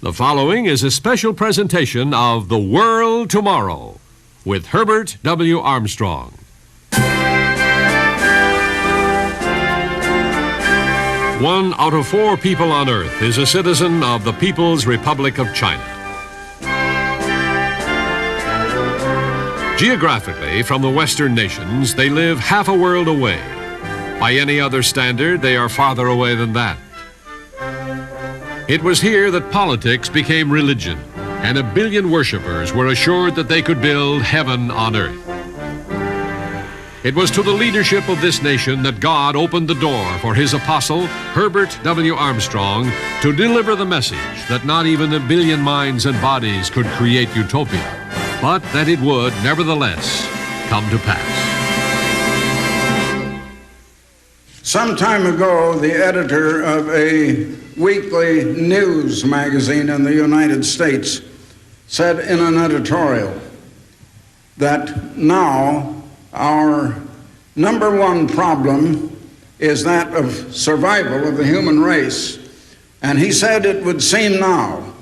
The following is a special presentation of The World Tomorrow with Herbert W. Armstrong. One out of 4 people on Earth is a citizen of the People's Republic of China. Geographically, from the Western nations, they live half a world away. By any other standard, they are farther away than that. It was here that politics became religion, and 1 billion worshippers were assured that they could build heaven on earth. It was to the leadership of this nation that God opened the door for his apostle, Herbert W. Armstrong, to deliver the message that not even 1 billion minds and bodies could create utopia, but that it would, nevertheless, come to pass. Some time ago, the editor of a weekly news magazine in the United States said in an editorial that now our number one problem is that of survival of the human race. And he said it would seem now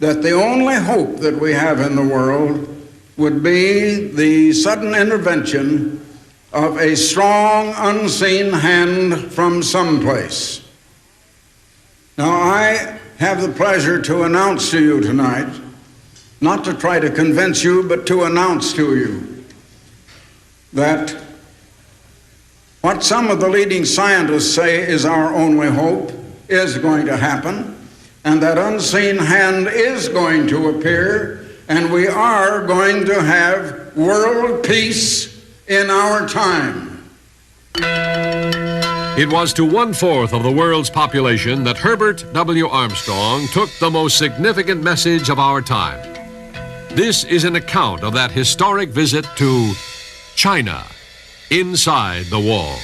that the only hope that we have in the world would be the sudden intervention of a strong, unseen hand from someplace. Now, I have the pleasure to announce to you tonight, not to try to convince you, but to announce to you that what some of the leading scientists say is our only hope is going to happen, and that unseen hand is going to appear, and we are going to have world peace in our time. It was to 1/4 of the world's population that Herbert W. Armstrong took the most significant message of our time. This is an account of that historic visit to China, inside the wall.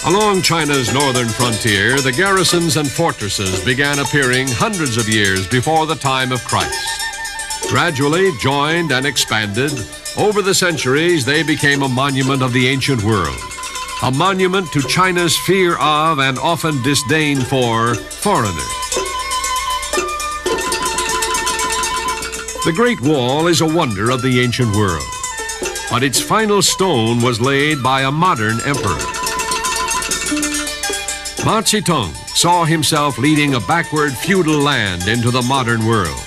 Along China's northern frontier, the garrisons and fortresses began appearing hundreds of years before the time of Christ. Gradually joined and expanded, over the centuries they became a monument of the ancient world, a monument to China's fear of and often disdain for foreigners. The Great Wall is a wonder of the ancient world, but its final stone was laid by a modern emperor. Mao Zedong saw himself leading a backward feudal land into the modern world,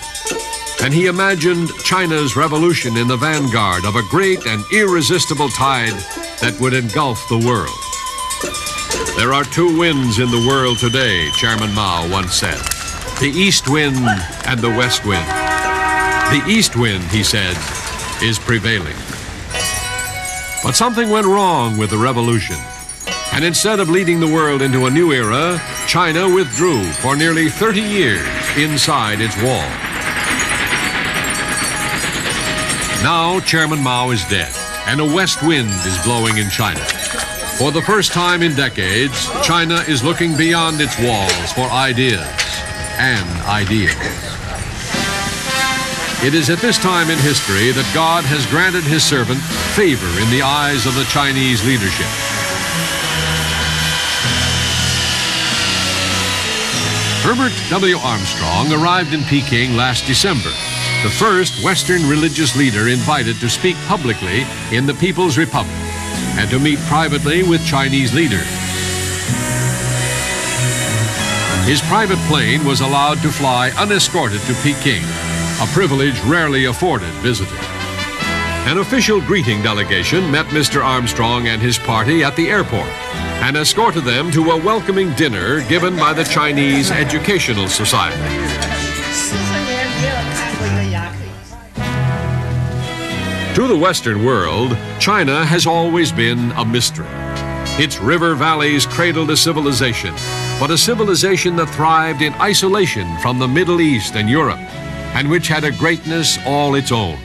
and he imagined China's revolution in the vanguard of a great and irresistible tide that would engulf the world. There are 2 winds in the world today, Chairman Mao once said, the east wind and the west wind. The east wind, he said, is prevailing. But something went wrong with the revolution. And instead of leading the world into a new era, China withdrew for nearly 30 years inside its wall. Now Chairman Mao is dead, and a west wind is blowing in China. For the first time in decades, China is looking beyond its walls for ideas and ideals. It is at this time in history that God has granted his servant favor in the eyes of the Chinese leadership. Herbert W. Armstrong arrived in Peking last December, the first Western religious leader invited to speak publicly in the People's Republic and to meet privately with Chinese leaders. His private plane was allowed to fly unescorted to Peking, a privilege rarely afforded visitors. An official greeting delegation met Mr. Armstrong and his party at the airport and escorted them to a welcoming dinner given by the Chinese Educational Society. To the Western world, China has always been a mystery. Its river valleys cradled a civilization, but a civilization that thrived in isolation from the Middle East and Europe, and which had a greatness all its own.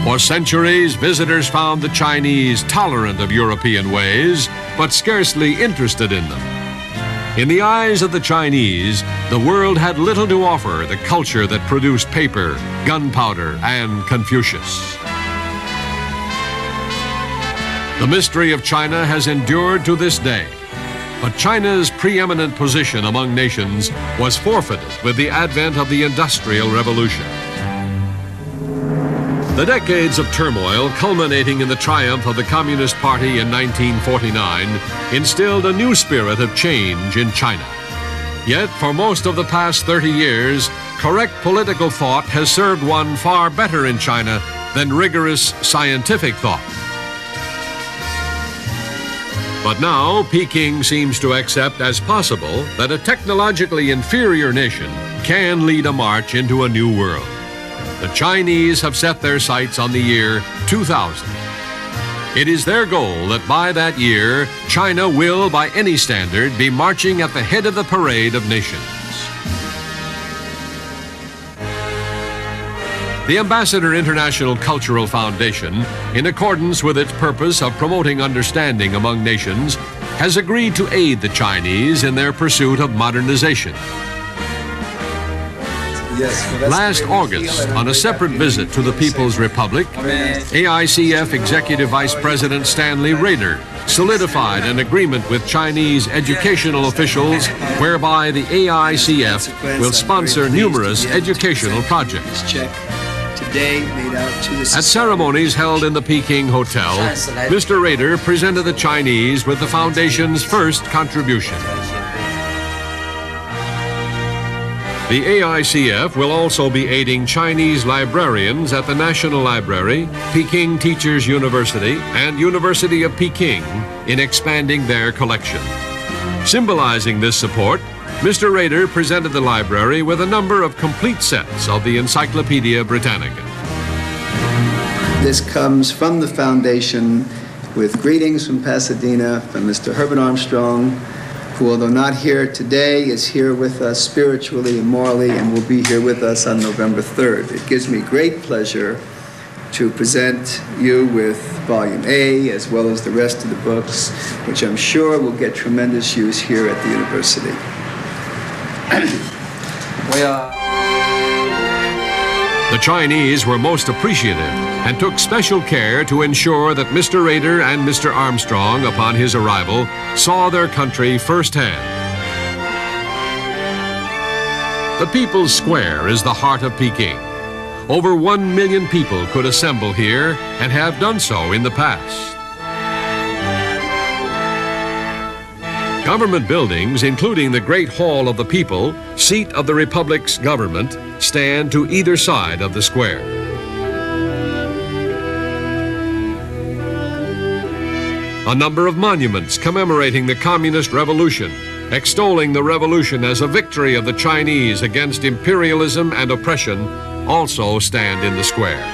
For centuries, visitors found the Chinese tolerant of European ways, but scarcely interested in them. In the eyes of the Chinese, the world had little to offer the culture that produced paper, gunpowder, and Confucius. The mystery of China has endured to this day, but China's preeminent position among nations was forfeited with the advent of the Industrial Revolution. The decades of turmoil culminating in the triumph of the Communist Party in 1949 instilled a new spirit of change in China. Yet, for most of the past 30 years, correct political thought has served one far better in China than rigorous scientific thought. But now, Peking seems to accept as possible that a technologically inferior nation can lead a march into a new world. The Chinese have set their sights on the year 2000. It is their goal that by that year, China will, by any standard, be marching at the head of the parade of nations. The Ambassador International Cultural Foundation, in accordance with its purpose of promoting understanding among nations, has agreed to aid the Chinese in their pursuit of modernization. Last August, on a separate visit to the People's Republic, AICF Executive Vice President Stanley Rader solidified an agreement with Chinese educational officials whereby the AICF will sponsor numerous educational projects. At ceremonies held in the Peking Hotel, Mr. Rader presented the Chinese with the Foundation's first contribution. The AICF will also be aiding Chinese librarians at the National Library, Peking Teachers University, and University of Peking in expanding their collection. Symbolizing this support, Mr. Rader presented the library with a number of complete sets of the Encyclopedia Britannica. This comes from the Foundation with greetings from Pasadena from Mr. Herbert Armstrong, who, although not here today, is here with us spiritually and morally and will be here with us on November 3rd. It gives me great pleasure to present you with Volume A as well as the rest of the books, which I'm sure will get tremendous use here at the university. The Chinese were most appreciative and took special care to ensure that Mr. Rader and Mr. Armstrong, upon his arrival, saw their country firsthand. The People's Square is the heart of Peking. Over 1 million people could assemble here and have done so in the past. Government buildings, including the Great Hall of the People, seat of the Republic's government, stand to either side of the square. A number of monuments commemorating the Communist Revolution, extolling the revolution as a victory of the Chinese against imperialism and oppression, also stand in the square.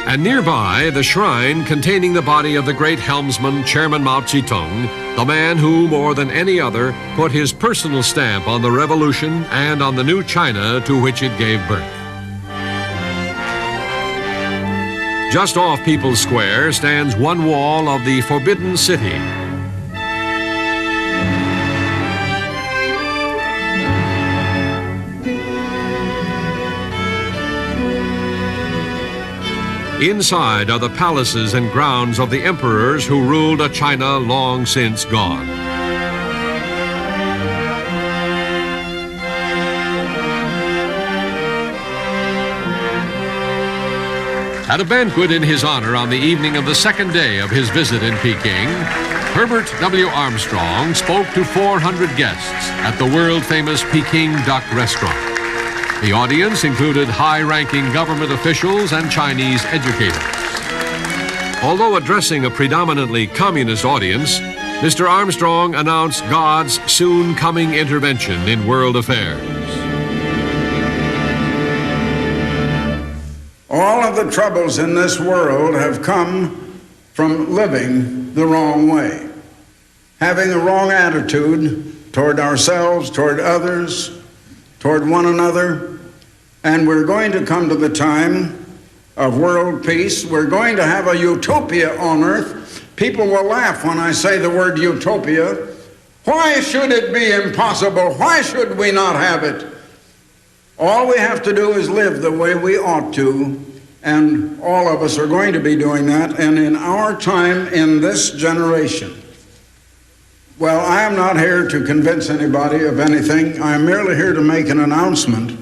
And nearby, the shrine containing the body of the great helmsman, Chairman Mao Zedong, the man who, more than any other, put his personal stamp on the revolution and on the new China to which it gave birth. Just off People's Square stands one wall of the Forbidden City. Inside are the palaces and grounds of the emperors who ruled a China long since gone. At a banquet in his honor on the evening of the second day of his visit in Peking, Herbert W. Armstrong spoke to 400 guests at the world-famous Peking Duck Restaurant. The audience included high-ranking government officials and Chinese educators. Although addressing a predominantly communist audience, Mr. Armstrong announced God's soon coming intervention in world affairs. All of the troubles in this world have come from living the wrong way, having the wrong attitude toward ourselves, toward others, toward one another. And we're going to come to the time of world peace. We're going to have a utopia on earth. People will laugh when I say the word utopia. Why should it be impossible? Why should we not have it? All we have to do is live the way we ought to, and all of us are going to be doing that, and in our time, in this generation. Well, I am not here to convince anybody of anything. I am merely here to make an announcement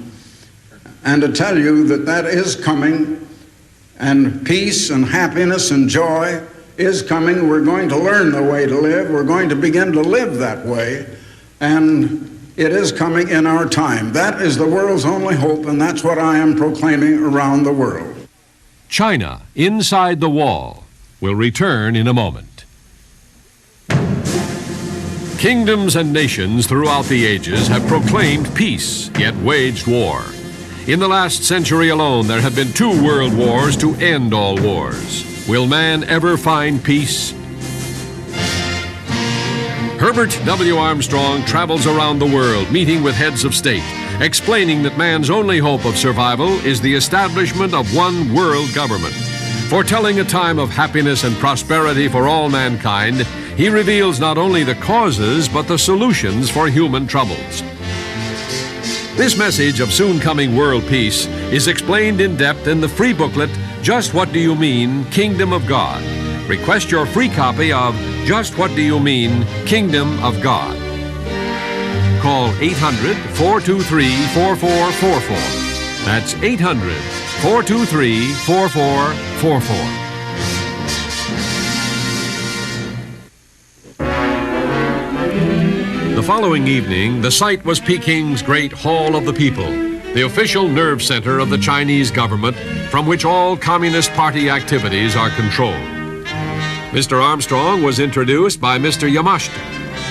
and to tell you that that is coming, and peace and happiness and joy is coming. We're going to learn the way to live. We're going to begin to live that way, and it is coming in our time. That is the world's only hope, and that's what I am proclaiming around the world. China, inside the wall, will return in a moment. Kingdoms and nations throughout the ages have proclaimed peace, yet waged war. In the last century alone, there have been 2 world wars to end all wars. Will man ever find peace? Herbert W. Armstrong travels around the world, meeting with heads of state, explaining that man's only hope of survival is the establishment of one world government. Foretelling a time of happiness and prosperity for all mankind, he reveals not only the causes, but the solutions for human troubles. This message of soon-coming world peace is explained in depth in the free booklet, Just What Do You Mean, Kingdom of God? Request your free copy of Just What Do You Mean, Kingdom of God. Call 800-423-4444. That's 800-423-4444. The following evening, the site was Peking's Great Hall of the People, the official nerve center of the Chinese government from which all Communist Party activities are controlled. Mr. Armstrong was introduced by Mr. Yamashita,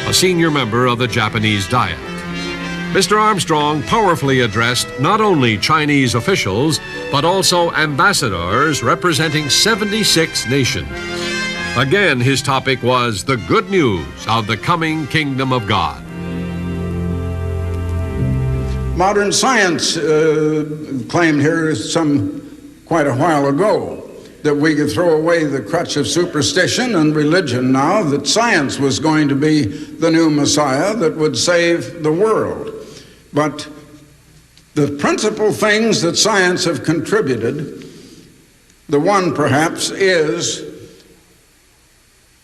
a senior member of the Japanese Diet. Mr. Armstrong powerfully addressed not only Chinese officials, but also ambassadors representing 76 nations. Again, his topic was the good news of the coming kingdom of God. Modern science claimed here quite a while ago that we could throw away the crutch of superstition and religion now, that science was going to be the new Messiah that would save the world. But the principal things that science have contributed, the one perhaps is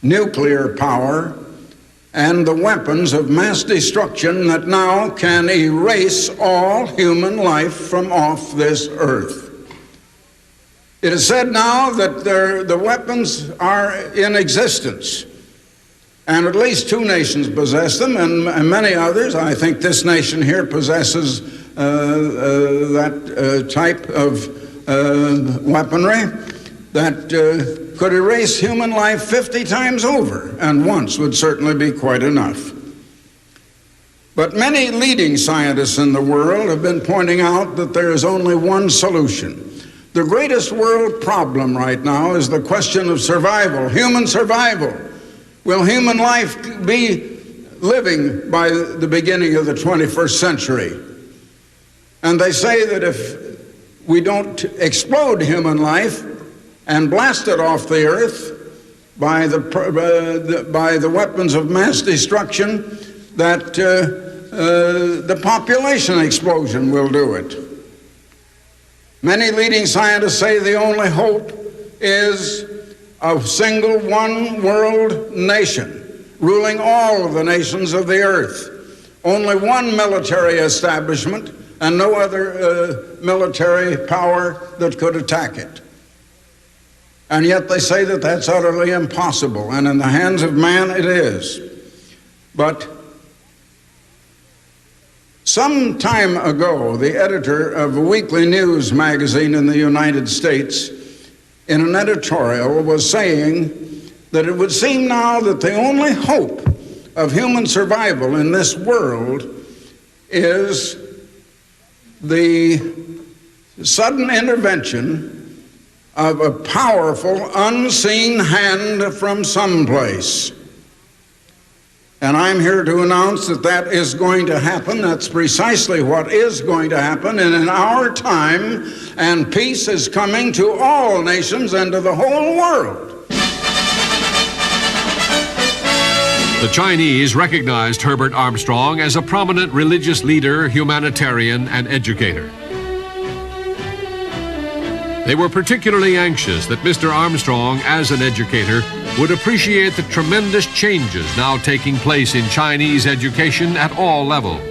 nuclear power and the weapons of mass destruction that now can erase all human life from off this earth. It is said now that the weapons are in existence, and at least 2 nations possess them, and many others. I think this nation here possesses that type of weaponry that could erase human life 50 times over, and once would certainly be quite enough. But many leading scientists in the world have been pointing out that there is only one solution. The greatest world problem right now is the question of survival, human survival. Will human life be living by the beginning of the 21st century? And they say that if we don't explode human life and blast it off the earth by the weapons of mass destruction, that the population explosion will do it. Many leading scientists say the only hope is a single one world nation ruling all of the nations of the earth. Only one military establishment and no other military power that could attack it. And yet they say that that's utterly impossible, and in the hands of man it is. But some time ago, the editor of a weekly news magazine in the United States, in an editorial, was saying that it would seem now that the only hope of human survival in this world is the sudden intervention of a powerful, unseen hand from someplace. And I'm here to announce that that is going to happen. That's precisely what is going to happen. And in our time, and peace is coming to all nations and to the whole world. The Chinese recognized Herbert Armstrong as a prominent religious leader, humanitarian, and educator. They were particularly anxious that Mr. Armstrong, as an educator, would appreciate the tremendous changes now taking place in Chinese education at all levels.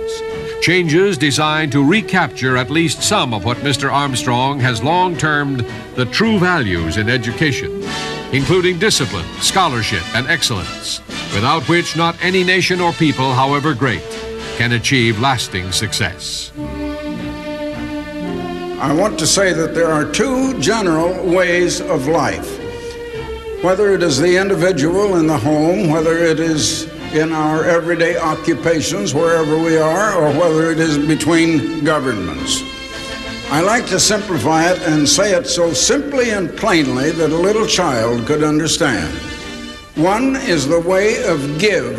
Changes designed to recapture at least some of what Mr. Armstrong has long termed the true values in education, including discipline, scholarship, and excellence, without which not any nation or people, however great, can achieve lasting success. I want to say that there are two general ways of life. Whether it is the individual in the home, whether it is in our everyday occupations, wherever we are, or whether it is between governments. I like to simplify it and say it so simply and plainly that a little child could understand. One is the way of give.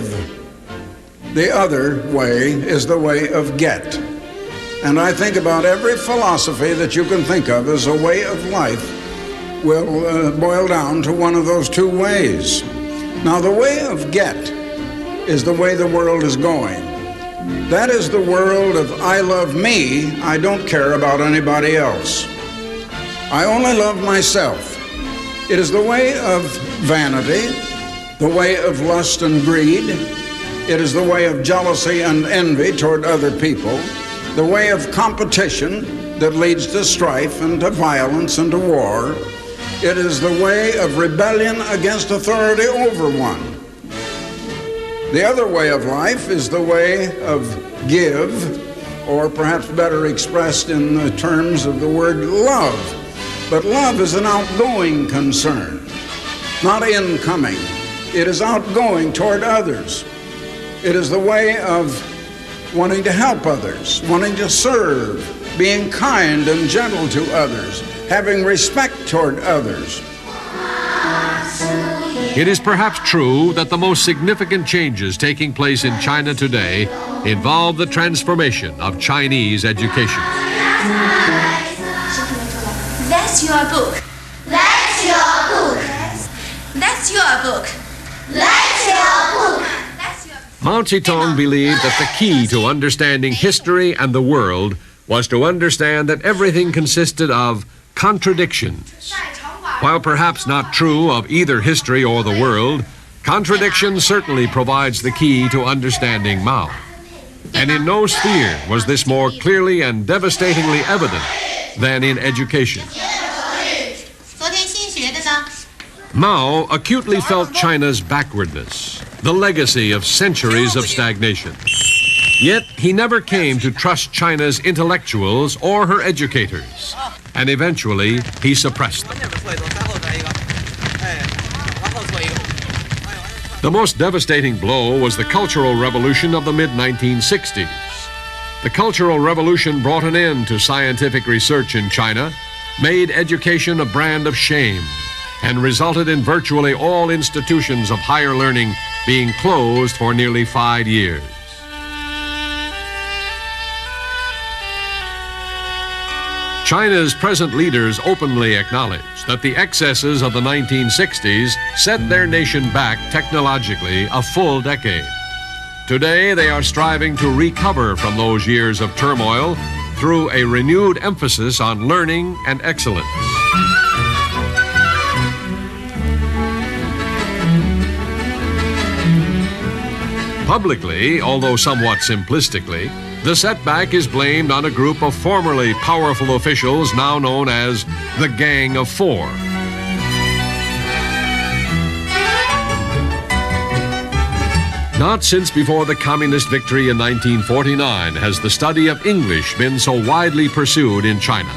The other way is the way of get. And I think about every philosophy that you can think of as a way of life will boil down to one of those two ways. Now, the way of get is the way the world is going. That is the world of I love me, I don't care about anybody else. I only love myself. It is the way of vanity, the way of lust and greed. It is the way of jealousy and envy toward other people, the way of competition that leads to strife and to violence and to war. It is the way of rebellion against authority over one. The other way of life is the way of give, or perhaps better expressed in the terms of the word love. But love is an outgoing concern, not incoming. It is outgoing toward others. It is the way of wanting to help others, wanting to serve, being kind and gentle to others, having respect toward others. It is perhaps true that the most significant changes taking place in China today involve the transformation of Chinese education. That's your book. That's your book. That's your book. That's your book. Mao Zedong believed that the key to understanding history and the world was to understand that everything consisted of contradictions. While perhaps not true of either history or the world, contradiction certainly provides the key to understanding Mao. And in no sphere was this more clearly and devastatingly evident than in education. Mao acutely felt China's backwardness, the legacy of centuries of stagnation. Yet he never came to trust China's intellectuals or her educators, and eventually he suppressed them. The most devastating blow was the Cultural Revolution of the mid-1960s. The Cultural Revolution brought an end to scientific research in China, made education a brand of shame, and resulted in virtually all institutions of higher learning being closed for nearly 5 years. China's present leaders openly acknowledge that the excesses of the 1960s set their nation back technologically a full decade. Today, they are striving to recover from those years of turmoil through a renewed emphasis on learning and excellence. Publicly, although somewhat simplistically, the setback is blamed on a group of formerly powerful officials now known as the Gang of Four. Not since before the communist victory in 1949 has the study of English been so widely pursued in China.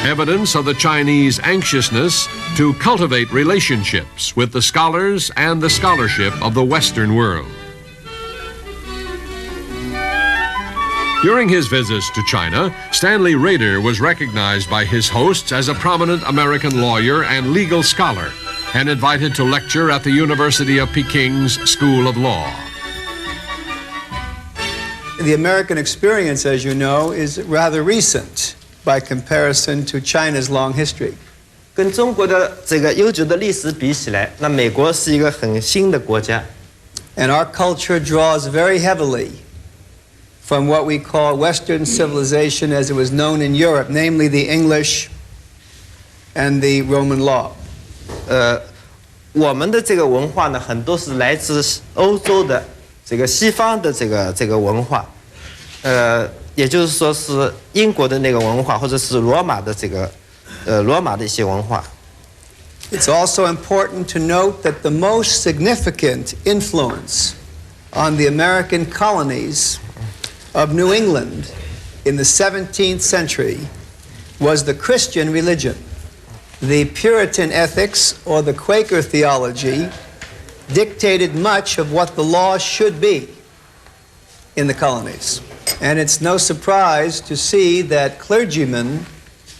evidence of the Chinese anxiousness to cultivate relationships with the scholars and the scholarship of the Western world. During his visits to China, Stanley Rader was recognized by his hosts as a prominent American lawyer and legal scholar and invited to lecture at the University of Peking's School of Law. The American experience, as you know, is rather recent by comparison to China's long history. 跟中国的这个悠久的历史比起来，那美国是一个很新的国家。 And our culture draws very heavily from what we call Western civilization as it was known in Europe, namely the English and the Roman law. 我们的这个文化呢，很多是来自欧洲的这个西方的这个文化，也就是说是英国的那个文化，或者是罗马的罗马的一些文化。 It's also important to note that the most significant influence on the American colonies of New England in the 17th century was the Christian religion. The Puritan ethics, or the Quaker theology, dictated much of what the law should be in the colonies. And it's no surprise to see that clergymen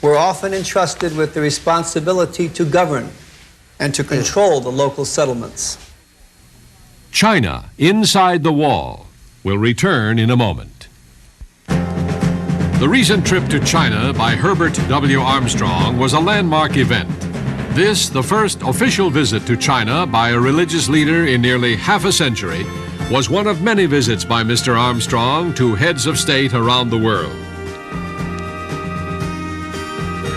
were often entrusted with the responsibility to govern and to control the local settlements. China, Inside the Wall, will return in a moment. The recent trip to China by Herbert W. Armstrong was a landmark event. This, the first official visit to China by a religious leader in nearly half a century, was one of many visits by Mr. Armstrong to heads of state around the world.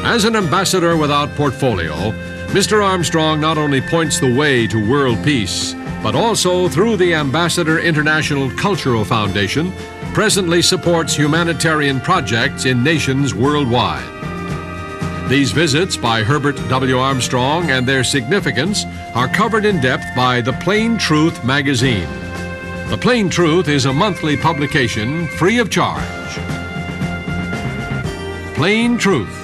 As an ambassador without portfolio, Mr. Armstrong not only points the way to world peace, but also through the Ambassador International Cultural Foundation, presently supports humanitarian projects in nations worldwide. These visits by Herbert W. Armstrong and their significance are covered in depth by The Plain Truth magazine. The Plain Truth is a monthly publication free of charge. Plain Truth.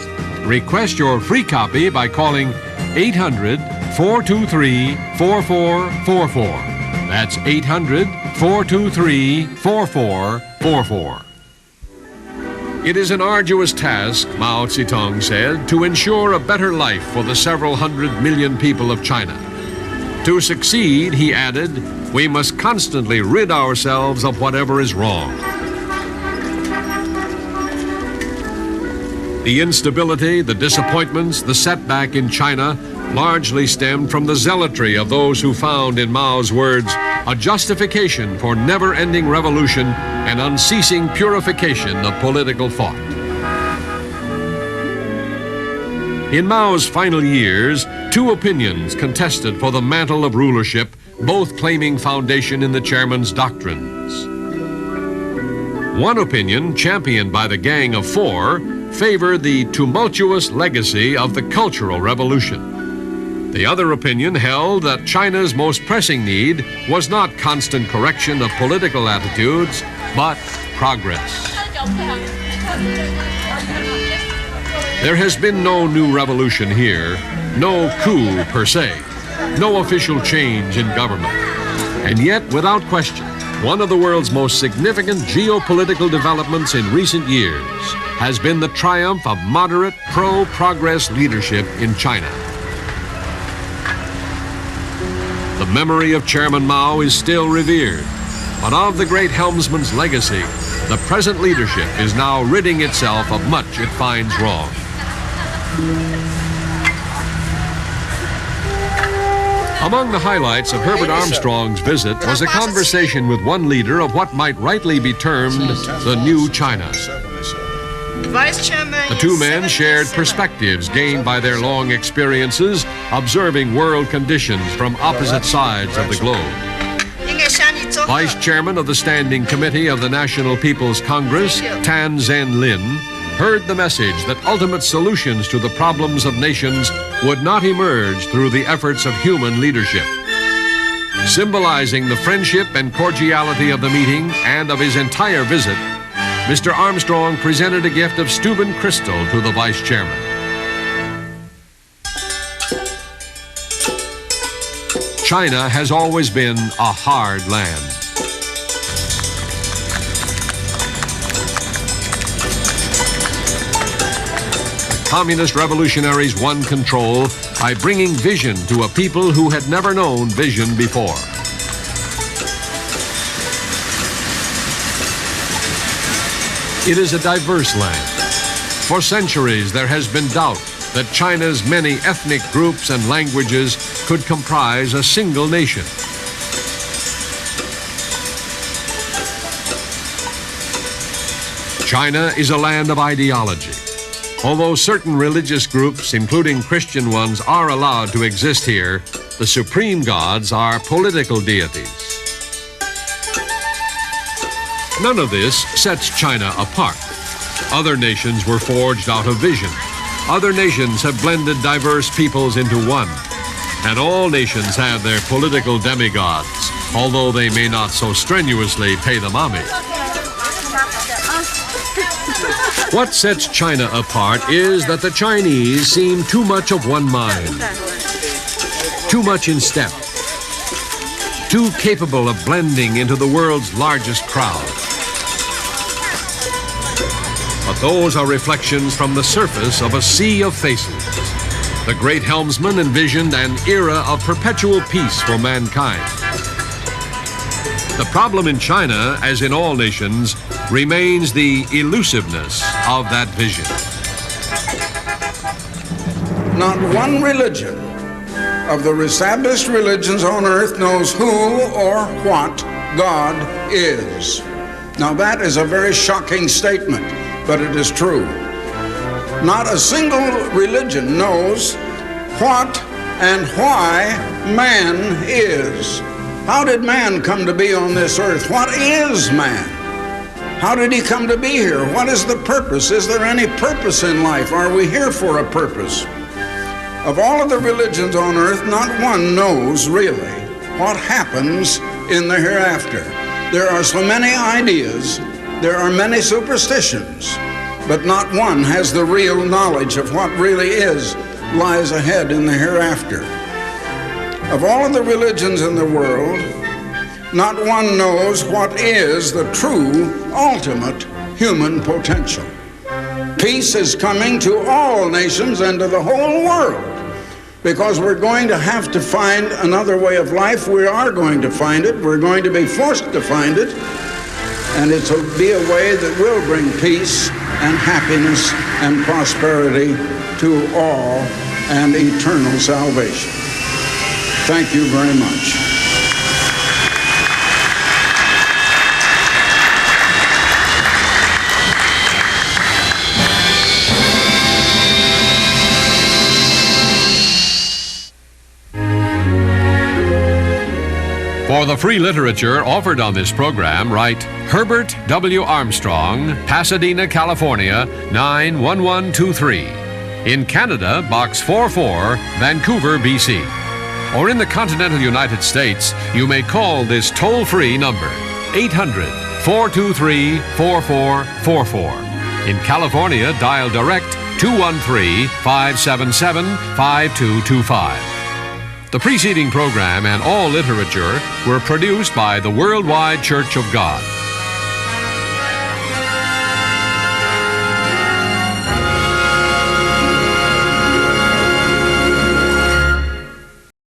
Request your free copy by calling 800-423-4444. That's 800-423-4444. It is an arduous task, Mao Zedong said, to ensure a better life for the several 100 million people of China. To succeed, he added, we must constantly rid ourselves of whatever is wrong. The instability, the disappointments, the setback in China largely stemmed from the zealotry of those who found in Mao's words a justification for never-ending revolution and unceasing purification of political thought. In Mao's final years, two opinions contested for the mantle of rulership, both claiming foundation in the chairman's doctrines. One opinion, championed by the Gang of Four, favored the tumultuous legacy of the Cultural Revolution. The other opinion held that China's most pressing need was not constant correction of political attitudes, but progress. There has been no new revolution here, no coup per se, no official change in government. And yet, without question, one of the world's most significant geopolitical developments in recent years has been the triumph of moderate, pro-progress leadership in China. The memory of Chairman Mao is still revered, but of the great helmsman's legacy, the present leadership is now ridding itself of much it finds wrong. Among the highlights of Herbert Armstrong's visit was a conversation with one leader of what might rightly be termed the new China. Vice Chairman, The two men shared perspectives gained by their long experiences observing world conditions from opposite sides of the globe. Vice Chairman of the Standing Committee of the National People's Congress, Tan Zen Lin, heard the message that ultimate solutions to the problems of nations would not emerge through the efforts of human leadership. Symbolizing the friendship and cordiality of the meeting and of his entire visit, Mr. Armstrong presented a gift of Steuben crystal to the Vice Chairman. China has always been a hard land. Communist revolutionaries won control by bringing vision to a people who had never known vision before. It is a diverse land. For centuries, there has been doubt that China's many ethnic groups and languages could comprise a single nation. China is a land of ideology. Although certain religious groups, including Christian ones, are allowed to exist here, the supreme gods are political deities. None of this sets China apart. Other nations were forged out of vision. Other nations have blended diverse peoples into one. And all nations have their political demigods, although they may not so strenuously pay them homage. What sets China apart is that the Chinese seem too much of one mind, too much in step, too capable of blending into the world's largest crowd. But those are reflections from the surface of a sea of faces. The great helmsman envisioned an era of perpetual peace for mankind. The problem in China, as in all nations, remains the elusiveness of that vision. Not one religion of the established religions on earth knows who or what God is. Now that is a very shocking statement, but it is true. Not a single religion knows what and why man is. How did man come to be on this earth? What is man? How did he come to be here? What is the purpose? Is there any purpose in life? Are we here for a purpose? Of all of the religions on earth, not one knows really what happens in the hereafter. There are so many ideas, there are many superstitions, but not one has the real knowledge of what really lies ahead in the hereafter. Of all of the religions in the world, not one knows what is the true, ultimate human potential. Peace is coming to all nations and to the whole world, because we're going to have to find another way of life. We are going to find it. We're going to be forced to find it. And it'll be a way that will bring peace and happiness and prosperity to all and eternal salvation. Thank you very much. For the free literature offered on this program, write Herbert W. Armstrong, Pasadena, California, 91123. In Canada, Box 44, Vancouver, BC. Or in the continental United States, you may call this toll-free number, 800-423-4444. In California, dial direct 213-577-5225. The preceding program and all literature were produced by the Worldwide Church of God.